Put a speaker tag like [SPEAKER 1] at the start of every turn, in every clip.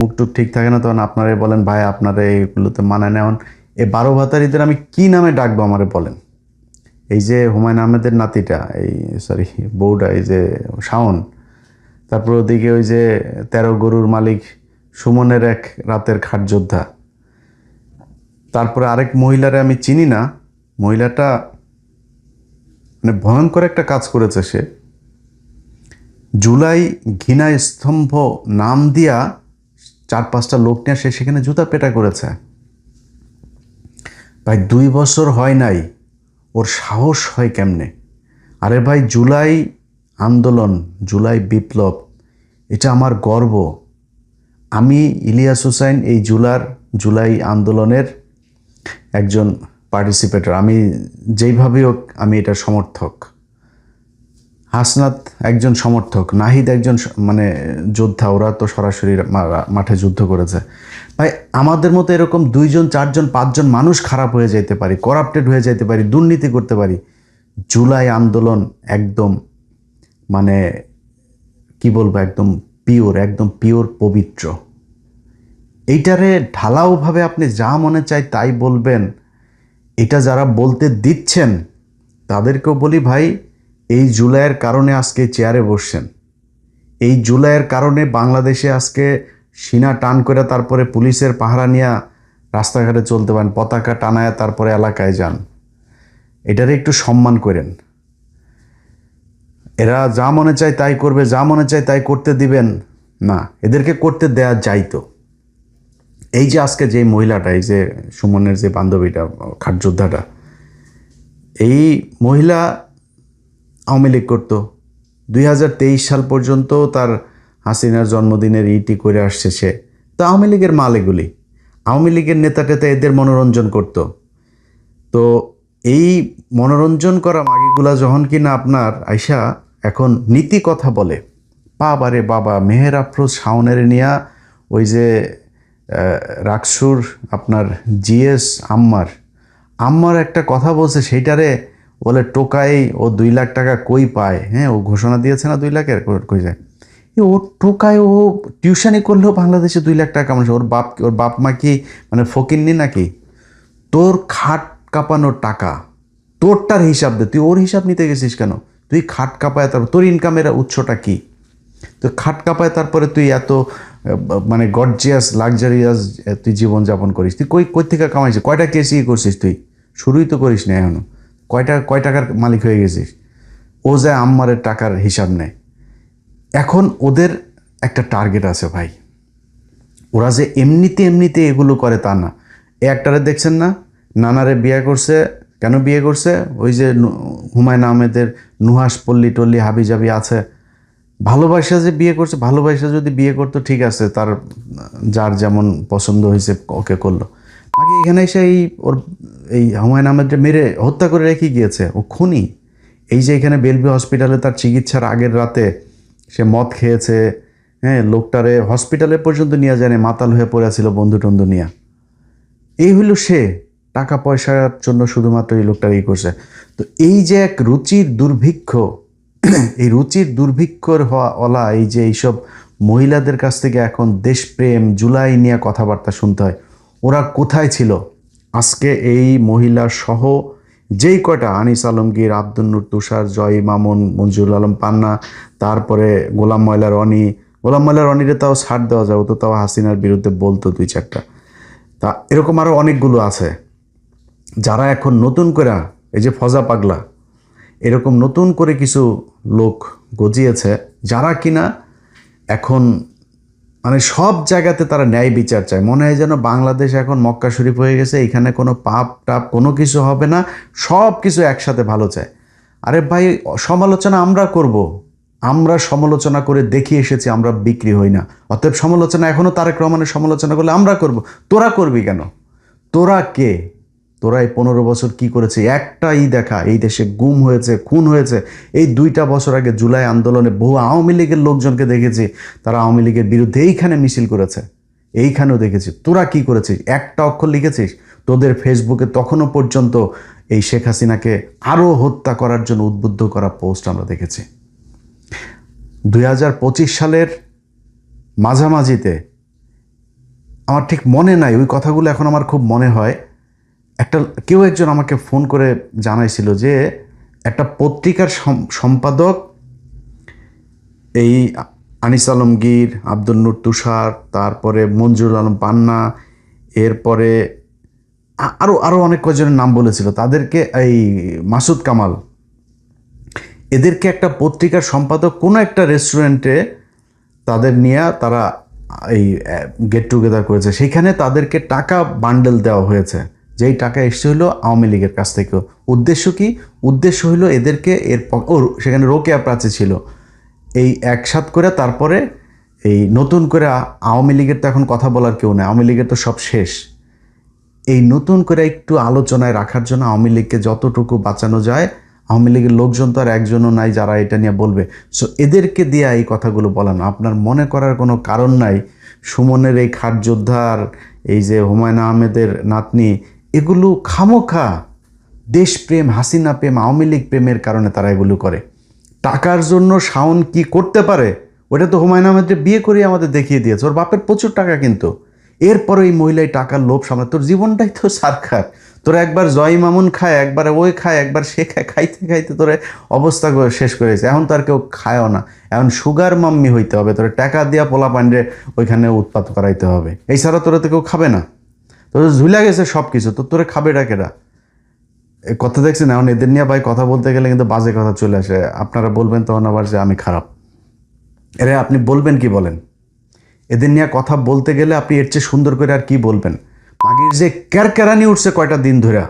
[SPEAKER 1] মুখটুক ঠিক থাকে না, তখন আপনারাই বলেন ভাই আপনারা এইগুলোতে মানায় নেওয়ান। এই 12 ভাতারিদের আমি কি নামে ডাকবো আমারে বলেন? এই যে হুমায়ুন আহমেদের নাতিটা, এই সরি বউটা, এই যে শাওন, তারপর ওদিকে ওই যে 13 গরুর মালিক সুমনের এক রাতের খাট যোদ্ধা, তারপরে আরেক মহিলারে আমি চিনি না। মহিলাটা মানে ভয়ঙ্কর একটা কাজ করেছে। সে জুলাই ঘৃণা স্তম্ভ নাম দিয়া 4-5টা লোক নিয়ে সে সেখানে জুতা পেটা করেছে। ভাই 2 বছর হয় নাই, ওর সাহস হয় কেমনে? আরে ভাই জুলাই আন্দোলন, জুলাই বিপ্লব, এটা আমার গর্ব। আমি ইলিয়াস হুসাইন এই জুলাই আন্দোলনের একজন পার্টিসিপেটর। আমি যেইভাবেই হোক আমি এটার সমর্থক। হাসনাত একজন সমর্থক, নাহিদ একজন মানে যোদ্ধা। ওরা তো সরাসরি মাঠে যুদ্ধ করেছে। ভাই আমাদের মতো এরকম 2জন 4জন 5জন মানুষ খারাপ হয়ে যেতে পারি, করাপ্টেড হয়ে যেতে পারি, দুর্নীতি করতে পারি। জুলাই আন্দোলন একদম মানে কি বলবো, একদম পিওর পবিত্র। এইটারে ঢালাওভাবে আপনি যা মনে চায় তাই বলবেন। এটা যারা বলতে দিচ্ছেন তাদেরকেও বলি ভাই, এই জুলাইয়ের কারণে আজকে চেয়ারে বসছেন। এই জুলাইয়ের কারণে বাংলাদেশে আজকে সিনা টান করে তারপরে পুলিশের পাহারা নিয়ে রাস্তাঘাটে চলতে পারেন, পতাকা টানায় তারপরে এলাকায় যান। এটারে একটু সম্মান করেন। এরা যা মনে চায় তাই করবে, যা মনে চায় তাই করতে দিবেন না। এদেরকে করতে দেয়া যাইতো। এই যে আজকে যে মহিলাটা, এই যে সুমনের যে বান্ধবীটা, খাটযোদ্ধাটা, এই মহিলা আওয়ামী লীগ করতো। 2023 সাল পর্যন্ত তার হাসিনার জন্মদিনের ইটি করে আসছে সে। তো আওয়ামী লীগের মাল এগুলি। আওয়ামী লীগের নেতা টেতা এদের মনোরঞ্জন করত। তো এই মনোরঞ্জন করা মাগিগুলা যখন কিনা আপনার আইসা এখন নীতি কথা বলে, বাবারে বাবা, মেহের আফরোজ শাওনের নিয়া ওই যে রাকসুর আপনার জিএস আম্মার একটা কথা বলছে, সেইটারে বলে টোকাই ও 2 লাখ টাকা কই পায়। হ্যাঁ, ও ঘোষণা দিয়েছে না 2 লাখের, কই যায় ও টোকায়? ও টিউশনি করলেও বাংলাদেশে 2 লাখ টাকা কামাচ্ছে। ওর বাপ মা কি মানে ফকিন্নি নাকি? তোর খাট কাঁপানোর টাকা, তোরটার হিসাব দে। তুই ওর হিসাব নিতে গেছিস কেন? তুই খাট কাঁপায়, তারপর তোর ইনকামের উৎসটা কি? তো খাট কাঁপায় তারপরে তুই এত মানে গর্জিয়াস লাক্সারিয়াস তুই জীবনযাপন করিস। তুই কই থেকে কামাইছিস? কয়টা কেসি করছিস তুই? শুরুই তো করিস না এখনো। কয় টাকার মালিক হয়ে গেছিস? ও যায় আম্মারের টাকার হিসাব নেয়। এখন ওদের একটা টার্গেট আছে ভাই। ওরা যে এমনিতে এগুলো করে তা না। এ একটারে দেখছেন না, নানারে বিয়ে করছে। কেন বিয়ে করছে? ওই যে হুমায়ুন আহমেদের নুহাস পল্লী টল্লি হাবি জাবি আছে, ভালোবাসা যে বিয়ে করছে। ভালোবাসা যদি বিয়ে করতো ঠিক আছে, তার যার যেমন পছন্দ হয়েছে ওকে করলো। আগে এখানে এসে এই হুমায়ুন আহমেদকে মেরে হত্যা করে রেখে গিয়েছে। ও খুনি। এই যে এখানে বেলভি হসপিটালে তার চিকিৎসার আগের রাতে সে মদ খেয়েছে। হ্যাঁ, লোকটারে হসপিটালে পর্যন্ত নিয়ে যায়নি, মাতাল হয়ে পড়েছিল বন্ধু টন্ধু নিয়ে। এই হইল সে টাকা পয়সার জন্য শুধুমাত্র এই লোকটার ই করছে। তো এই যে এক রুচির দুর্ভিক্ষ, এই রুচির দুর্ভিক্ষর হওয়া এই যে এইসব মহিলাদের কাছ থেকে এখন দেশপ্রেম জুলাই নিয়ে কথাবার্তা শুনতে হয়। ওরা কোথায় ছিল? আজকে এই মহিলা সহ যেই কয়টা, আনিস আলমগীর, আব্দুল নূর তুষার, জয় মামুন, মঞ্জুরুল আলম পান্না, তারপরে গোলাম ময়লা রনিরে তাও ছাড় দেওয়া যায়, ও তো তাও হাসিনার বিরুদ্ধে বলতো 2-4টা। তা এরকম আরও অনেকগুলো আছে যারা এখন নতুন করে, এই যে ফজা পাগলা, এরকম নতুন করে কিছু লোক গজিয়েছে, যারা কিনা এখন মানে সব জায়গাতে তারা ন্যায় বিচার চায়। মনে হয় যেন বাংলাদেশ এখন মক্কা শরীফ হয়ে গেছে, এখানে কোনো পাপ টাপ কোনো কিছু হবে না, সব কিছু একসাথে ভালো চায়। আরে ভাই, সমালোচনা আমরা করব, আমরা সমালোচনা করে দেখিয়ে এসেছি আমরা বিক্রি হই না। অতএব সমালোচনা এখনও তারেক রহমানের সমালোচনা করলে আমরা করব। তোরা করবি কেন? তোরা কে? তোরা এই 15 বছর কি করেছে? একটাই দেখা, এই দেশে গুম হয়েছে, খুন হয়েছে। এই 2টা বছর আগে জুলাই আন্দোলনে বহু আওয়ামী লীগের লোকজনকে দেখেছি, তারা আওয়ামী লীগের বিরুদ্ধে এইখানে মিছিল করেছে, এইখানেও দেখেছি। তোরা কি করেছিস? একটা অক্ষর লিখেছিস? তোদের ফেসবুকে তখনও পর্যন্ত এই শেখ হাসিনাকে আরও হত্যা করার জন্য উদ্বুদ্ধ করা পোস্ট আমরা দেখেছি। 2025 সালের মাঝামাঝিতে আমার ঠিক মনে নাই ওই কথাগুলো, এখন আমার খুব মনে হয়। কেউ একজন আমাকে ফোন করে জানাইছিল যে একটা পত্রিকার সম্পাদক এই আনিস আলমগীর, আব্দুল নূর তুষার, তারপরে মঞ্জুরুল আলম পান্না, এরপরে আরও আরও অনেক কয়জনের নাম বলেছিল, তাদেরকে এই মাসুদ কামাল, এদেরকে একটা পত্রিকার সম্পাদক কোনো একটা রেস্টুরেন্টে তাদের নিয়ে তারা এই গেট টুগেদার করেছে। সেইখানে তাদেরকে টাকা বান্ডেল দেওয়া হয়েছে, যেই টাকা এসছে হলো আওয়ামী লীগের কাছ থেকেও। উদ্দেশ্য কি? উদ্দেশ্য হলো এদেরকে সেখানে রোকেয়া প্রাচী ছিল, এই একসাথ করে তারপরে এই নতুন করে আওয়ামী লীগের তো এখন কথা বলার কেউ নেই, আওয়ামী লীগের তো সব শেষ। এই নতুন করে একটু আলোচনায় রাখার জন্য আওয়ামী লীগকে যতটুকু বাঁচানো যায়, আওয়ামী লীগের লোকজন তো আর একজনও নাই যারা এটা নিয়ে বলবে, সো এদেরকে দিয়ে এই কথাগুলো বলানো। আপনার মনে করার কোনো কারণ নাই সুমনের এই খাট যোদ্ধার, এই যে হুমায়ুন আহমেদের নাতনি, এগুলো খামোখা দেশপ্রেম, হাসিনা প্রেম, আওয়ামী লীগ প্রেমের কারণে তারা এগুলো করে। টাকার জন্য শাওন কি করতে পারে ওটা তো হুমায়ুন আহমেদকে বিয়ে করে আমাদের দেখিয়ে দিয়েছে। ওর বাপের প্রচুর টাকা, কিন্তু এরপরে এই মহিলাই টাকার লোভ সামনে। তোর জীবনটাই তো সারখার। তোরা একবার জয় মামুন খায়, একবার ওই খায়, একবার সে খায়, খাইতে খাইতে তোরে অবস্থা শেষ করেছে। এখন তো আর কেউ খায়ও না, এখন সুগার মাম্মি হইতে হবে, তোরা টাকা দিয়া পোলা পান্ডে ওইখানে উৎপাত করাইতে হবে। এছাড়া তোরা তো কেউ খাবে না, তোর ঝুলে গেছে সব কিছু, তো তোরে খাবে ডাকেরা। এই কথা দেখছেন, এখন এদের নিয়ে ভাই কথা বলতে গেলে কিন্তু বাজে কথা চলে আসে। আপনারা বলবেন তখন আবার যে আমি খারাপ। এরে আপনি বলবেন কি বলেন? এদের নিয়ে কথা বলতে গেলে আপনি এর চেয়ে সুন্দর করে আর কি বলবেন? মাগির যে ক্যারক্যারানি উঠছে কয়টা দিন ধরে,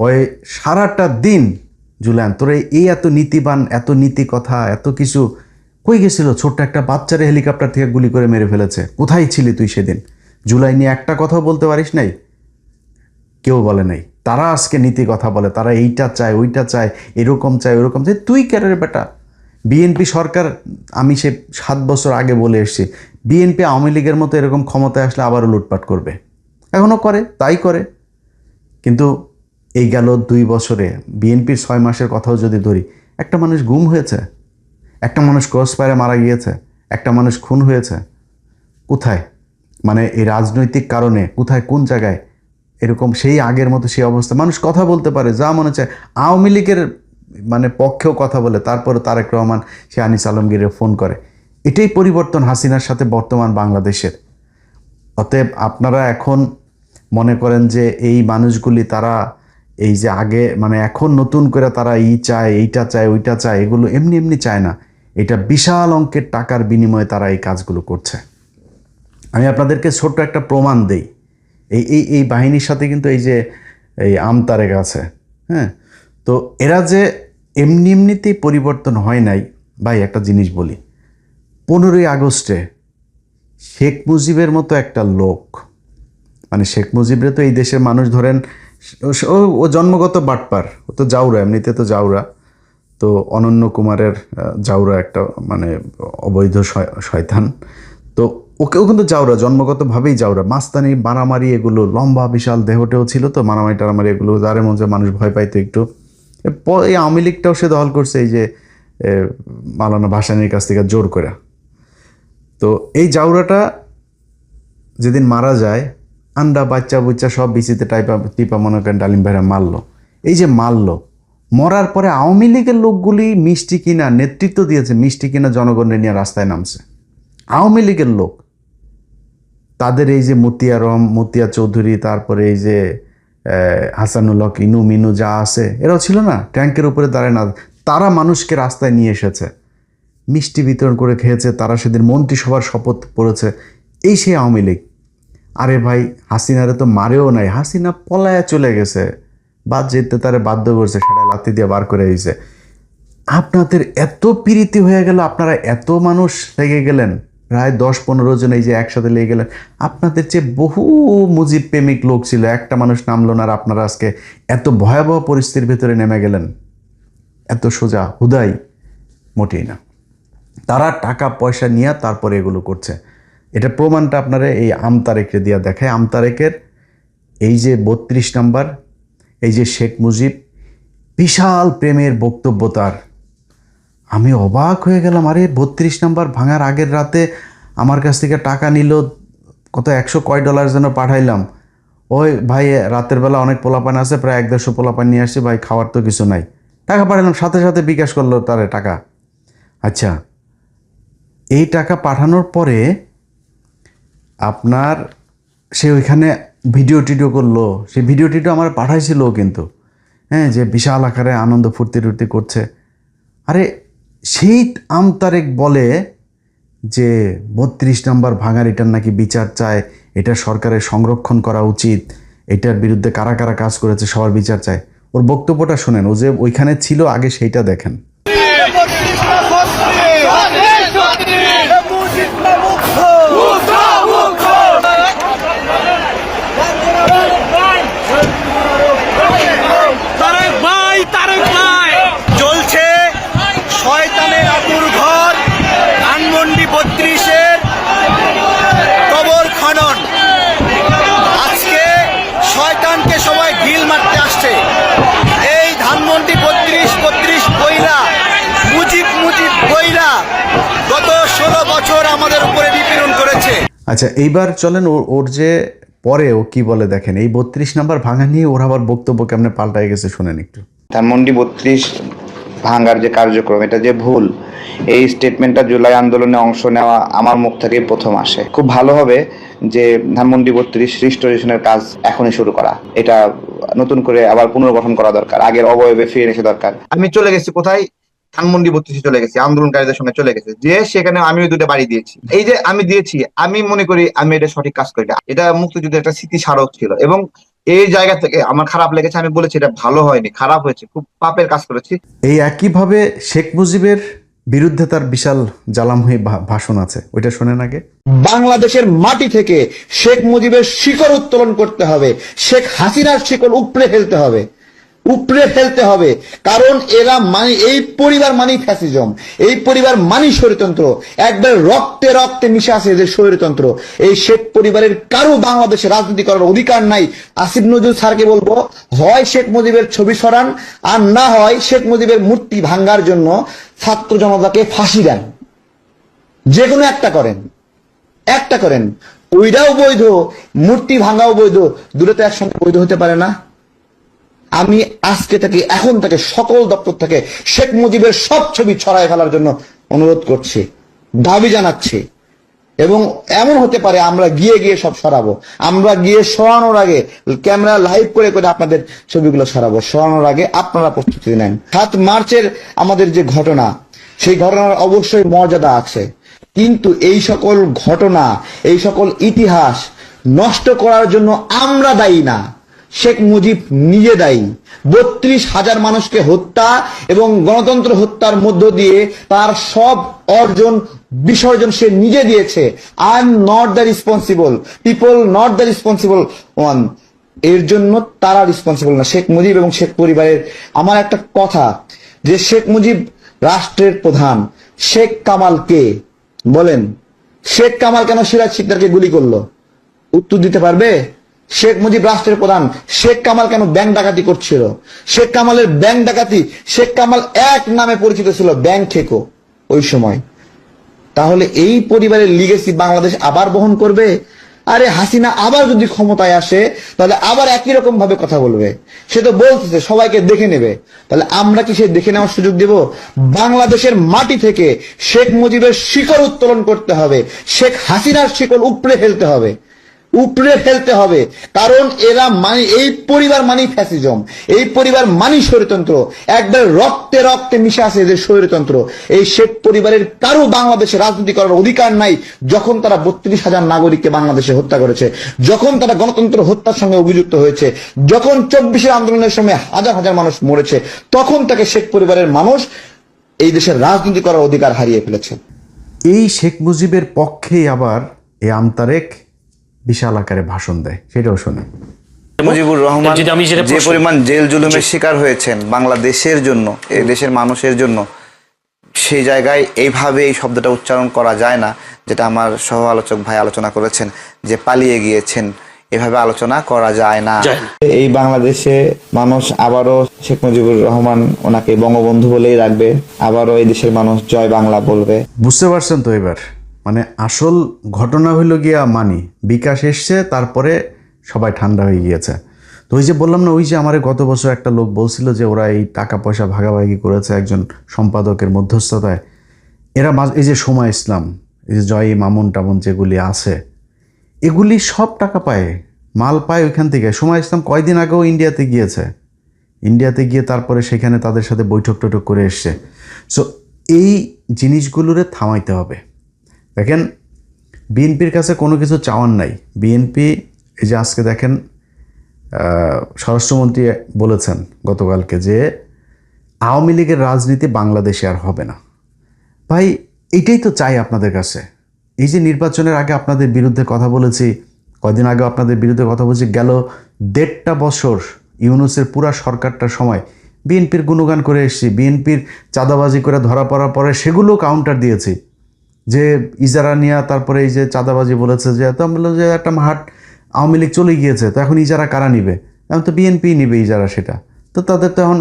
[SPEAKER 1] ওই সারাটা দিন জুলান তোরে এই এত নীতিবান, এত নীতি কথা, এত কিছু কই গেছিল? ছোট্ট একটা বাচ্চারে হেলিকপ্টার থেকে গুলি করে মেরে ফেলেছে। কোথায় ছিলি তুই সেদিন? জুলাই নিয়ে একটা কথাও বলতে পারিস নাই? কেউ বলে নাই। তারা আজকে নীতি কথা বলে, তারা এইটা চায়, ওইটা চায়, এরকম চায়, ওরকম চায়। তুই ক্যারের বেটা, বিএনপি সরকার, আমি সে 7 বছর আগে বলে এসেছি, বিএনপি আওয়ামী লীগের মতো এরকম ক্ষমতায় আসলে আবারও লুটপাট করবে। এখনও করে, তাই করে। কিন্তু এই গেল 2 বছরে বিএনপির 6 মাসের কথাও যদি ধরি, একটা মানুষ গুম হয়েছে, একটা মানুষ ক্রস ফায়ারে মারা গিয়েছে, একটা মানুষ খুন হয়েছে। কোথায়? মানে এই রাজনৈতিক কারণে কোথায়, কোন জায়গায় এরকম সেই আগের মতো সেই অবস্থা? মানুষ কথা বলতে পারে যা মনে চায়, আওয়ামী লীগের মানে পক্ষেও কথা বলে, তারপরে তারেক রহমান সে আনিস আলমগীরে ফোন করে। এটাই পরিবর্তন হাসিনার সাথে বর্তমান বাংলাদেশের। অতএব আপনারা এখন মনে করেন যে এই মানুষগুলি তারা এই যে আগে মানে এখন নতুন করে তারা চায়, এইটা চায়, ওইটা চায়, এগুলো এমনি এমনি চায় না। এটা বিশাল অঙ্কের টাকার বিনিময়ে তারা এই কাজগুলো করছে। আমি আপনাদেরকে ছোট্ট একটা প্রমাণ দেই। এই বাহিনীর সাথে কিন্তু এই যে এই আমতারেক আছে, হ্যাঁ, তো এরা যে এমনি এমনিতেই পরিবর্তন হয় নাই ভাই। একটা জিনিস বলি, 15ই আগস্টে শেখ মুজিবের মতো একটা লোক, মানে শেখ মুজিবরে তো এই দেশের মানুষ ধরেন ও জন্মগত বাটপার, ও তো জাউরা, এমনিতে তো জাউরা, তো অনন্য কুমারের জাউরা একটা মানে অবৈধ শয়তান, তো ওকেও কিন্তু জাউরা, জন্মগতভাবেই জাউরা। মাস্তানি, মারামারি, এগুলো লম্বা বিশাল দেহটেও ছিল, তো মারামারি টারামারি এগুলো যারে মধ্যে মানুষ ভয় পাইতো একটু। এই আওয়ামী লীগটাও সে দখল করছে এই যে মাওলানা ভাসানীর কাছ থেকে জোর করে। তো এই জাউরাটা যেদিন মারা যায়, আন্ডা বাচ্চা বুচ্চা সব বিচিতে টিপা মনে করেন ডালিম ভাইরা মারলো। এই যে মারলো, মরার পরে আওয়ামী লীগের লোকগুলি মিষ্টি কিনা নেতৃত্ব দিয়েছে, মিষ্টি কিনা জনগণের নিয়ে রাস্তায় নামছে। আওয়ামী লীগের লোক, তাদের এই যে মতিয়া চৌধুরী, তারপরে এই যে হাসানুল হক, ইনু মিনু যা আছে, এরাও ছিল না ট্যাঙ্কের উপরে দাঁড়ায় না, তারা মানুষকে রাস্তায় নিয়ে এসেছে, মিষ্টি বিতরণ করে খেয়েছে, তারা সেদিন মন্ত্রিসভার শপথ পড়েছে। এই সেই আওয়ামী লীগ। আরে ভাই, হাসিনারে তো মারেও নাই, হাসিনা পলায়া চলে গেছে, বাদ যেতে তারে বাধ্য করছে, সেটা লাথি দিয়ে বার করে দিয়েছে। আপনাদের এত প্রীতি হয়ে গেল, আপনারা এত মানুষ লেগে গেলেন, প্রায় 10-15 জন এই যে একসাথে লেগে গেলেন। আপনাদের যে বহু মুজিব প্রেমিক লোক ছিল, একটা মানুষ নামলো না, আর আপনারা আজকে এত ভয়াবহ পরিস্থিতির ভেতরে নেমে গেলেন। এত সোজা হুদাই মোটেই না। তারা টাকা পয়সা নিয়ে তারপরে এগুলো করছে। এটা প্রমাণটা আপনারা এই আমতারেককে দিয়া দেখায়। আমতারেকের এই যে 32 নাম্বার, এই যে শেখ মুজিব, বিশাল প্রেমের বক্তব্য তার। আমি অবাক হয়ে গেলাম, আরে 32 নাম্বার ভাঙার আগের রাতে আমার কাছ থেকে টাকা নিল কত 100 কয় ডলার যেন পাঠাইলাম, ওই ভাই রাতের বেলা অনেক পোলাপান আছে, প্রায় 150 পোলাপান নিয়ে আসছি ভাই, খাওয়ার তো কিছু নাই, টাকা পাঠালাম, সাথে সাথে বিকাশ করলো তারে টাকা। আচ্ছা, এই টাকা পাঠানোর পরে আপনার সে ওইখানে ভিডিও টিডিও করলো, সেই ভিডিও টিডিও আমার পাঠাইছিল কিন্তু, হ্যাঁ, যে বিশাল আকারে আনন্দ ফুর্তি টুর্তি করছে। আরে সেই আমতারেক বলে যে 32 নম্বর ভাঙারিটার নাকি বিচার চায়, এটা সরকারের সংরক্ষণ করা উচিত, এটার বিরুদ্ধে কারা কারা কাজ করেছে সবার বিচার চায়। ওর বক্তব্যটা শোনেন, ও যে ওইখানে ছিল আগে সেইটা দেখেন।
[SPEAKER 2] চলছে শয়তানের আতুর ঘর ধানমন্ডি 32-এর কবর খনন। আজকে শয়তানকে সবাই ঢিল মারতে আসছে। এই ধানমন্ডি 32 বইরা মুজিব বইরা গত 16 বছর আমাদের উপরে নিপীড়ন করেছে।
[SPEAKER 1] আচ্ছা, এইবার চলেন ওর যে পরে ও কি বলে দেখেন। এই 32 নাম্বার ভাঙা নিয়ে ওর আবার বক্তব্য কেমনে পাল্টায় গেছে শুনেন একটু।
[SPEAKER 3] ধানমন্ডি 32 ভাঙার যে কার্যক্রম, এটা যে ভুল, এই স্টেটমেন্টটা জুলাই আন্দোলনে অংশ নেওয়া আমার মুখ থেকে প্রথম আসে। খুব ভালো হবে যে ধানমন্ডি 32 রিস্টোরেশনের কাজ এখনই শুরু করা, এটা নতুন করে আবার পুনর্গঠন করা দরকার, আগের অবয়বে ফিরে এসে দরকার। আমি চলে গেছি কোথায়, ধানমন্ডি 32 চলে গেছি, আন্দোলনকারীদের সঙ্গে চলে গেছে, যে সেখানে আমিও 2টা বাড়ি দিয়েছি। এই যে আমি দিয়েছি, আমি মনে করি আমি এটা সঠিক কাজ করি না, এটা মুক্তিযুদ্ধের একটা স্মৃতি স্মারক ছিল, এবং এই জায়গা থেকে আমার খারাপ লেগেছে। আমি বলেছি এটা ভালো হয়নি, খারাপ হয়েছে, খুব পাপের কাজ করেছি।
[SPEAKER 1] এই একইভাবে শেখ মুজিবের বিরুদ্ধে তার বিশাল জ্বালাময়ী ভাষণ আছে, ওইটা শোনেন আগে।
[SPEAKER 4] বাংলাদেশের মাটি থেকে শেখ মুজিবের শিকড় উত্তোলন করতে হবে, শেখ হাসিনার শিকড় উপড়ে ফেলতে হবে, উপড়ে ফেলতে হবে। কারণ এরা এই পরিবার মানেই ফ্যাসিজম, এই পরিবার মানেই স্বৈরতন্ত্র, একবার রক্তে রক্তে মিশে আছে যে স্বৈরতন্ত্র। এই শেখ পরিবারের কারো বাংলাদেশে রাজনীতি করার অধিকার নাই। আসিফ নজরুল স্যারকে বলবো, হয় শেখ মুজিবের ছবি সরান, আর না হয় শেখ মুজিবের মূর্তি ভাঙ্গার জন্য ছাত্র জনতাকে ফাঁসি দেন, যে কোনো একটা করেন, একটা করেন। ওইটাও বৈধ, মূর্তি ভাঙাও বৈধ, দুটো তো একসঙ্গে বৈধ হতে পারে না। আমি আজকে থেকে এখন থেকে সকল দপ্তর থেকে শেখ মুজিবের সব ছবি ছড়ায় ফেলার জন্য অনুরোধ করছি, দাবি জানাচ্ছি। এবং এমন হতে পারে আমরা গিয়ে সব সরাবো, আমরা গিয়ে সরানোর আগে ক্যামেরা লাইভ করে করে আপনাদের ছবিগুলো সরাবো। সরানোর আগে আপনারা প্রস্তুতি নেন। 7 মার্চের আমাদের যে ঘটনা, সেই ঘটনার অবশ্যই মর্যাদা আছে, কিন্তু এই সকল ঘটনা, এই সকল ইতিহাস নষ্ট করার জন্য আমরা দায়ী না, শেখ মুজিব নিজে দায়ী। 32,000 মানুষকে হত্যা এবং গণতন্ত্র হত্যার মধ্য দিয়ে তার সব অর্জন বিসর্জন সে নিজে দিয়েছে। I am not the responsible, people not the responsible one. এর জন্য তারা রেসপন্সিবল না, শেখ মুজিব এবং শেখ পরিবারের। আমার একটা কথা, যে শেখ মুজিব রাষ্ট্রের প্রধান, শেখ কামাল কে বলেন? শেখ কামাল কেন সিরাজ শিকদারকে গুলি করলো? উত্তর দিতে পারবে? শেখ মুজিব রাষ্ট্রের প্রধান, শেখ কামাল কেন ব্যাংক ডাকাতি করছিল? শেখ কামালের ব্যাংক ডাকাতি, শেখ কামাল এক নামে পরিচিত ছিল, ব্যাংক ঠেকো ওই সময়। তাহলে এই পরিবারের লিগেসি বাংলাদেশ আবার বহন করবে? আরে হাসিনা আবার যদি ক্ষমতায় আসে, তাহলে আবার একই রকম ভাবে কথা বলবে। সে তো বলতেছে সবাইকে দেখে নেবে, তাহলে আমরা কি সে দেখে নেওয়ার সুযোগ দেব? বাংলাদেশের মাটি থেকে শেখ মুজিবের শিকড় উত্তোলন করতে হবে, শেখ হাসিনার শিকড় উপড়ে ফেলতে হবে, উপড়ে ফেলতে হবে। কারণ এরা এই পরিবার মানেই ফ্যাসিজম, এই পরিবার মানেই স্বৈরতন্ত্র, একবার রক্তে রক্তে মিশে আছে যে স্বৈরতন্ত্র। এই শেখ পরিবারের কারো বাংলাদেশে রাজনীতি করার অধিকার নাই। যখন তারা 32,000 নাগরিককে বাংলাদেশে হত্যা করেছে, যখন তারা গণতন্ত্র হত্যার সঙ্গে অভিযুক্ত হয়েছে, যখন 24 আন্দোলনের সময় হাজার হাজার মানুষ মরেছে, তখন তাকে শেখ পরিবারের মানুষ এই দেশের রাজনীতি করার অধিকার হারিয়ে ফেলেছে।
[SPEAKER 1] এই শেখ মুজিবের পক্ষেই আবার এই আমতারেক বিশাল আকারে ভাষণ দেয়, সেটাও শোনেন।
[SPEAKER 3] মুজিবুর রহমান যে পরিমাণ জেল জুলুমের শিকার হয়েছেন বাংলাদেশের জন্য, এই দেশের মানুষের জন্য, সেই জায়গায় এইভাবে এই শব্দটা উচ্চারণ করা যায় না, যেটা আমার সহ আলোচক ভাই আলোচনা করেছেন, যে পালিয়ে গিয়েছেন, এভাবে আলোচনা করা যায় না। এই বাংলাদেশে মানুষ আবারও শেখ মুজিবুর রহমান ওনাকে বঙ্গবন্ধু বলেই রাখবে, আবারও এই দেশের মানুষ জয় বাংলা বলবে।
[SPEAKER 1] বুঝতে পারছেন তো? এবার মানে আসল ঘটনা হইল গিয়া মানি বিকাশ এসছে, তারপরে সবাই ঠান্ডা হয়ে গিয়েছে। তো ওই যে বললাম না, ওই যে আমার গত বছর একটা লোক বলছিল যে ওরা এই টাকা পয়সা ভাগাভাগি করেছে একজন সম্পাদকের মধ্যস্থতায়। এরা এই যে সময় ইসলাম, এই যে জয় মামুন টামুন যেগুলি আছে, এগুলি সব টাকা পায়, মাল পায় ওইখান থেকে। সময় ইসলাম কয়দিন আগেও ইন্ডিয়াতে গিয়েছে, ইন্ডিয়াতে গিয়ে তারপরে সেখানে তাদের সাথে বৈঠক টৈঠক করে এসছে। সো এই জিনিসগুলোরে থামাইতে হবে। দেখেন, বিএনপির কাছে কোনো কিছু চাওয়ার নাই। বিএনপি এই যে আজকে দেখেন স্বরাষ্ট্রমন্ত্রী বলেছেন গতকালকে যে আওয়ামী লীগের রাজনীতি বাংলাদেশে আর হবে না। ভাই, এটাই তো চাই আপনাদের কাছে। এই যে নির্বাচনের আগে আপনাদের বিরুদ্ধে কথা বলেছি, কয়দিন আগে আপনাদের বিরুদ্ধে কথা বলছি, গেল 1.5 বছর ইউনূসের পুরা সরকারটার সময় বিএনপির গুণগান করে এসেছি। বিএনপির চাঁদাবাজি করে ধরা পড়ার পরে সেগুলো কাউন্টার দিয়েছি, যে ইজারা নিয়ে তারপরে এই যে চাঁদাবাজি বলেছে, যে তো আমি বললাম যে একটা হাট আওয়ামী লীগ চলে গিয়েছে, তো এখন ইজারা কারা নিবে? এখন তো বিএনপি নিবে ইজারা, সেটা তো তাদের তো এখন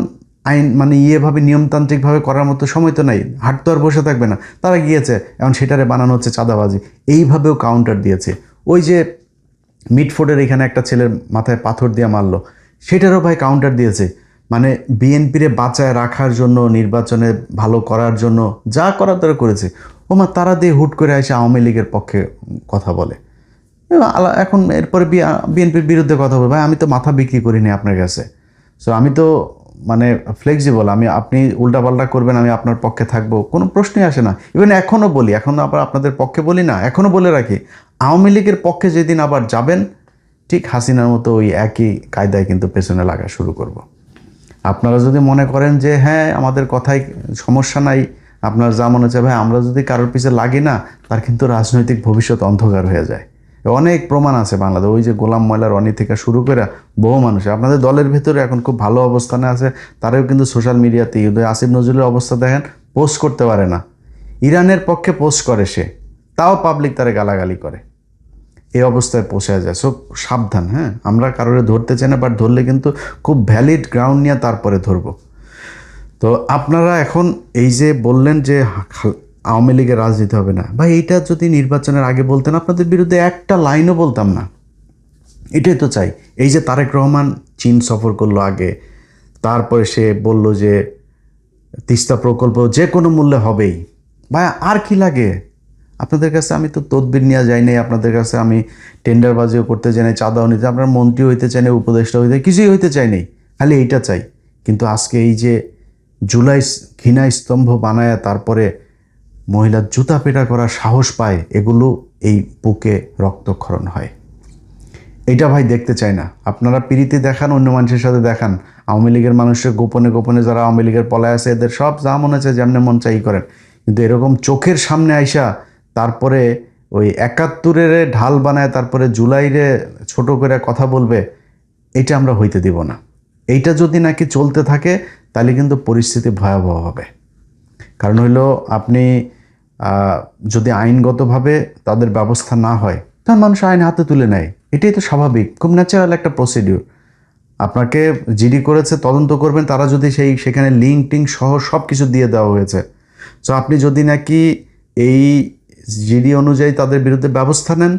[SPEAKER 1] আইন মানে ইয়েভাবে নিয়মতান্ত্রিকভাবে করার মতো সময় তো নাই, হাট তো আর বসে থাকবে না, তারা গিয়েছে, এখন সেটারে বানানো হচ্ছে চাঁদাবাজি। এইভাবেও কাউন্টার দিয়েছে। ওই যে মিটফোর্ডের এখানে একটা ছেলের মাথায় পাথর দিয়ে মারলো, সেটারও ভাই কাউন্টার দিয়েছে। মানে বিএনপিরে বাঁচায় রাখার জন্য, নির্বাচনে ভালো করার জন্য যা করার তারা করেছে। ওমা, তারা দিয়ে হুট করে এসে আওয়ামী লীগের পক্ষে কথা বলে, এখন এরপরে বিএনপির বিরুদ্ধে কথা বলে। ভাই, আমি তো মাথা বিক্রি করিনি আপনার কাছে। সো আমি তো মানে ফ্লেক্সিবল, আপনি উল্টাপাল্টা করবেন, আমি আপনার পক্ষে থাকবো, কোনো প্রশ্নই আসে না। ইভেন এখনও বলি, এখনও আবার আপনাদের পক্ষে বলি না, এখনও বলে রাখি, আওয়ামী লীগের পক্ষে যেদিন আবার যাবেন, ঠিক হাসিনার মতো ওই একই কায়দায় কিন্তু পেছনে লাগা শুরু করব। আপনারা যদি মনে করেন যে হ্যাঁ আমাদের কথায় সমস্যা নাই, আপনার যা মনে হচ্ছে, ভাই আমরা যদি কারোর পিছে লাগি না, তার কিন্তু রাজনৈতিক ভবিষ্যৎ অন্ধকার হয়ে যায়। অনেক প্রমাণ আছে বাংলাদেশ, ওই যে গোলাম ময়লার অনি থেকে শুরু করে বহু মানুষ আপনাদের দলের ভেতরে এখন খুব ভালো অবস্থানে আছে, তারাও কিন্তু সোশ্যাল মিডিয়াতে আসিফ নজরুলের অবস্থা দেখেন, পোস্ট করতে পারে না, ইরানের পক্ষে পোস্ট করে সে, তাও পাবলিক তারে গালাগালি করে, এই অবস্থায় পৌঁছে যায়। সো সাবধান, হ্যাঁ, আমরা কারোরে ধরতে চাই না, বাট ধরলে কিন্তু খুব ভ্যালিড গ্রাউন্ড নিয়ে তারপরে ধরবো। তো আপনারা এখন এই যে বললেন যে আওয়ামী লীগের রাজনীতি হবে না, ভাই এইটা যদি নির্বাচনের আগে বলতেন, আপনাদের বিরুদ্ধে একটা লাইনও বলতাম না। এটাই তো চাই। এই যে তারেক রহমান চীন সফর করলো আগে, তারপরে সে বলল যে তিস্তা প্রকল্প যে কোনো মূল্যে হবেই। ভাই, আর কি লাগে আপনাদের কাছে? আমি তো তদবির নিয়ে যাই নাই আপনাদের কাছে, আমি টেন্ডারবাজিও করতে চাই নাই, চাঁদাও নিতে, আপনার মন্ত্রী হইতে চাই নাই, উপদেষ্টা হইতে, কিছুই হইতে চাই নাই, খালি এইটা চাই। কিন্তু আজকে এই যে জুলাই ঘৃণা স্তম্ভ বানায় তারপরে মহিলার জুতা পেটা করার সাহস পায়, এগুলো এই বুকে রক্তক্ষরণ হয়। এটা ভাই দেখতে চাই না। আপনারা প্রীতি দেখান, অন্য মানুষের সাথে দেখান, আওয়ামী লীগের মানুষের গোপনে গোপনে যারা আওয়ামী লীগের পলায় আছে, এদের সব যা মনে আছে যেমনি মন চাই করেন, কিন্তু এরকম চোখের সামনে আইসা তারপরে ওই 71-এর ঢাল বানায় তারপরে জুলাইরে ছোট করে কথা বলবে, এটা আমরা হইতে দিব না। এইটা যদি নাকি চলতে থাকে তাহলে কিন্তু পরিস্থিতি ভয়াবহ হবে। কারণ হইলো, আপনি যদি আইনগতভাবে তাদের ব্যবস্থা না হয়, তখন মানুষ আইন হাতে তুলে নেয়, এটাই তো স্বাভাবিক, খুব ন্যাচারাল একটা প্রসিডিউর। আপনাকে জিডি করেছে, তদন্ত করবেন, তারা যদি সেখানে লিঙ্ক টিঙ্ক সহ সব কিছু দিয়ে দেওয়া হয়েছে। সো আপনি যদি নাকি এই জিডি অনুযায়ী তাদের বিরুদ্ধে ব্যবস্থা নেন,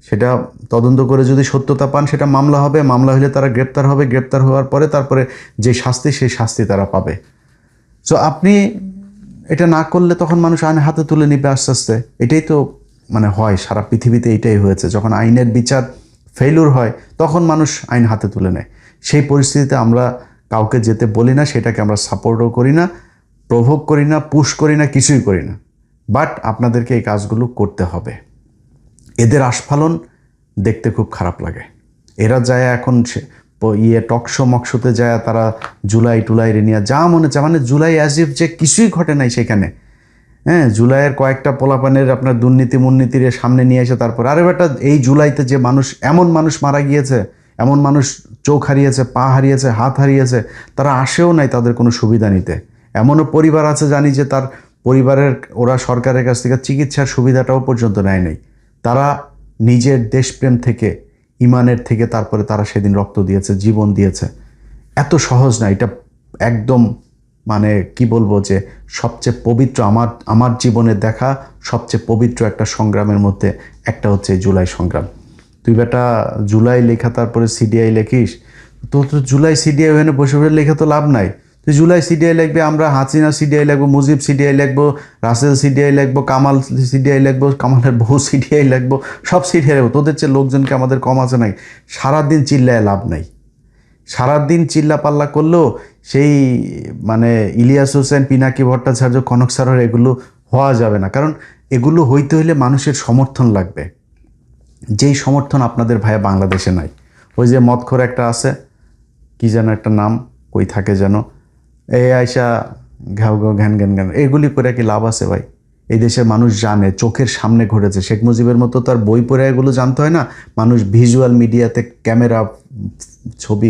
[SPEAKER 1] সেটা তদন্ত করে যদি সত্যতা পান, সেটা মামলা হবে, মামলা হলে তারা গ্রেপ্তার হবে, গ্রেপ্তার হওয়ার পরে তারপরে যে শাস্তি, সেই শাস্তি তারা পাবে। সো আপনি এটা না করলে তখন মানুষ আইন হাতে তুলে নিবে আস্তে আস্তে। এটাই তো মানে হয়, সারা পৃথিবীতে এটাই হয়েছে, যখন আইনের বিচার ফেইলুর হয় তখন মানুষ আইন হাতে তুলে নেয়। সেই পরিস্থিতিতে আমরা কাউকে যেতে বলি না, সেটাকে আমরা সাপোর্টও করি না, প্রভোগ করি না, পুশ করি না, কিছুই করি না। বাট আপনাদেরকে এই কাজগুলো করতে হবে। এদের আস্ফালন দেখতে খুব খারাপ লাগে। এরা যায় এখন টকশো মকশোতে যায়, তারা জুলাই টুলাই নিয়ে যা মনে চায়, মানে জুলাই অ্যাজিভ যে কিছুই ঘটে নাই সেখানে। হ্যাঁ, জুলাইয়ের কয়েকটা পোলাপানের আপনার দুর্নীতি মুর্নীতির সামনে নিয়ে এসে তারপর, আরে বেটা, এই জুলাইতে যে মানুষ, এমন মানুষ মারা গিয়েছে, এমন মানুষ চোখ হারিয়েছে, পা হারিয়েছে, হাত হারিয়েছে, তারা আসেও নাই তাদের কোনো সুবিধা নিতে। এমনও পরিবার আছে জানি যে তার পরিবারের ওরা সরকারের কাছ থেকে চিকিৎসার সুবিধাটাও পর্যন্ত নেয় নাই। তারা নিজের দেশপ্রেম থেকে, ইমানের থেকে তারপরে তারা সেদিন রক্ত দিয়েছে, জীবন দিয়েছে। এত সহজ না, এটা একদম মানে কি বলবো যে সবচেয়ে পবিত্র আমার জীবনে দেখা সবচেয়ে পবিত্র একটা সংগ্রামের মধ্যে একটা হচ্ছে এই জুলাই সংগ্রাম। তুই বেটা জুলাই লেখা তারপরে সিডিআই লেখিস, তো জুলাই সিডিআই ওখানে বসে বসে লেখা তো লাভ নাই। তুই জুলাই সিডিআই লিখবে, আমরা হাসিনা সিডিআই লিখবো, মুজিব সিডিআই লিখবো, রাসেল সিডিআই লিখবো, কামাল সিডিআই লিখবো, কামালের বউ সিডিআই লিখবো, সব সিডিআই লিখবো। তোদের চেয়ে লোকজনকে আমাদের কম আছে নাই? সারাদিন চিল্লায় লাভ নাই। সারাদিন চিল্লা পাল্লা করলেও সেই মানে ইলিয়াস হোসেন, পিনাকি ভট্টাচার্য, কনক সারর এগুলো হওয়া যাবে না। কারণ এগুলো হইতে হইলে মানুষের সমর্থন লাগবে, যেই সমর্থন আপনাদের ভাইয়া বাংলাদেশে নাই। ওই যে মদখোর একটা আছে, কি যেন একটা নাম, কই থাকে যেন, এই আয়সা ঘাও ঘাও ঘ্যান ঘ্যান ঘ্যান, এগুলি করে কি লাভ আছে ভাই? এই দেশের মানুষ জানে, চোখের সামনে ঘটেছে। শেখ মুজিবের মতো তো আর বই পড়ে এগুলো জানতে হয় না। মানুষ ভিজুয়াল মিডিয়াতে ক্যামেরা, ছবি